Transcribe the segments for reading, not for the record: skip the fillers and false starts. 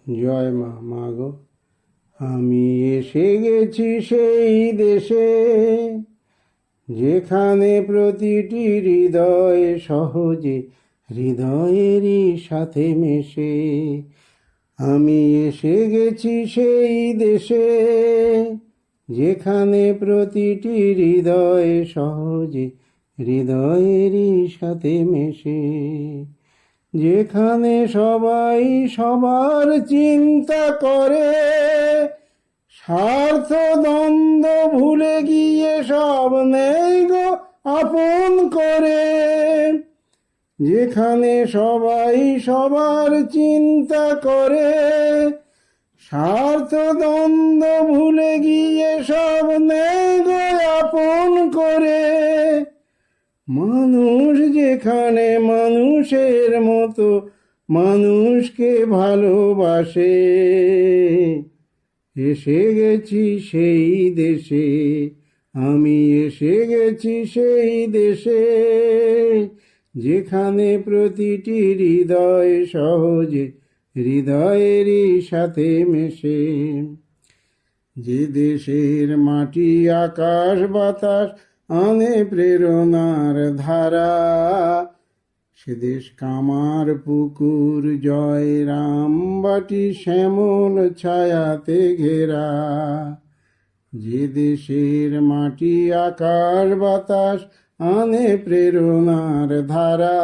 জয় মা, মা গো। আমি এসে গেছি সেই দেশে, যেখানে প্রতিটি হৃদয় সহজে হৃদয়েরই সাথে মেশে। আমি এসে গেছি সেই দেশে, যেখানে প্রতিটি হৃদয় সহজে হৃদয়েরই সাথে মেশে। যেখানে সবাই সবার চিন্তা করে, স্বার্থ দ্বন্দ্ব ভুলে গিয়ে সব নেই গো আপন করে। যেখানে সবাই সবার চিন্তা করে, স্বার্থ দ্বন্দ্ব ভুলে গিয়ে সব নেই গো আপন করে। মানুষ যেখানে মানুষের মতো মানুষকে ভালোবাসে। এসে গেছি সেই দেশে, আমি এসে গেছি সেই দেশে, যেখানে প্রতিটি হৃদয় সহজে হৃদয়েরই সাথে মেশে। যে দেশের মাটি আকাশ বাতাস আনে প্রেরণার ধারা, সে দেশ কামার পুকুর জয় রামবাটি শ্যামল ছায়াতে ঘেরা। যে দেশের মাটি আকাশ বাতাস আনে প্রেরণার ধারা,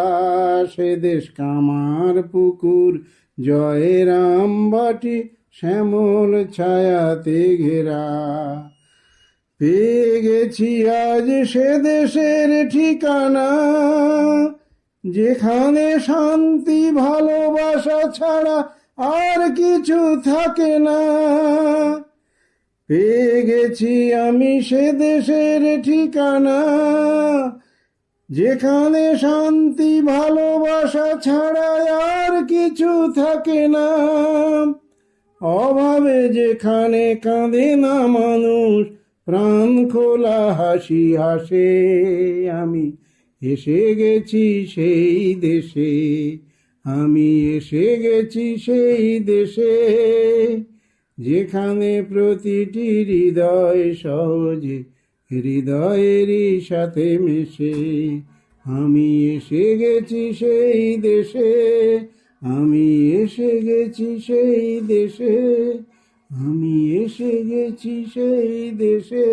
সে দেশ কামার পুকুর জয় রামবাটি শ্যামল ছায়াতে ঘেরা। পেয়ে গেছি আজ সে দেশের ঠিকানা, যেখানে শান্তি ভালোবাসা ছাড়া আর কিছু থাকে না। পেয়ে গেছি আমি সে দেশের ঠিকানা, যেখানে শান্তি ভালোবাসা ছাড়া আর কিছু থাকে না। অভাবে যেখানে কাঁদে না মানুষ, প্রাণ খোলা হাসি হাসে। আমি এসে গেছি সেই দেশে, আমি এসে গেছি সেই দেশে, যেখানে প্রতিটি হৃদয় সহজে হৃদয়েরই সাথে মেশে। আমি এসে গেছি সেই দেশে, আমি এসে গেছি সেই দেশে, আমি এসে গেছি সেই দেশে।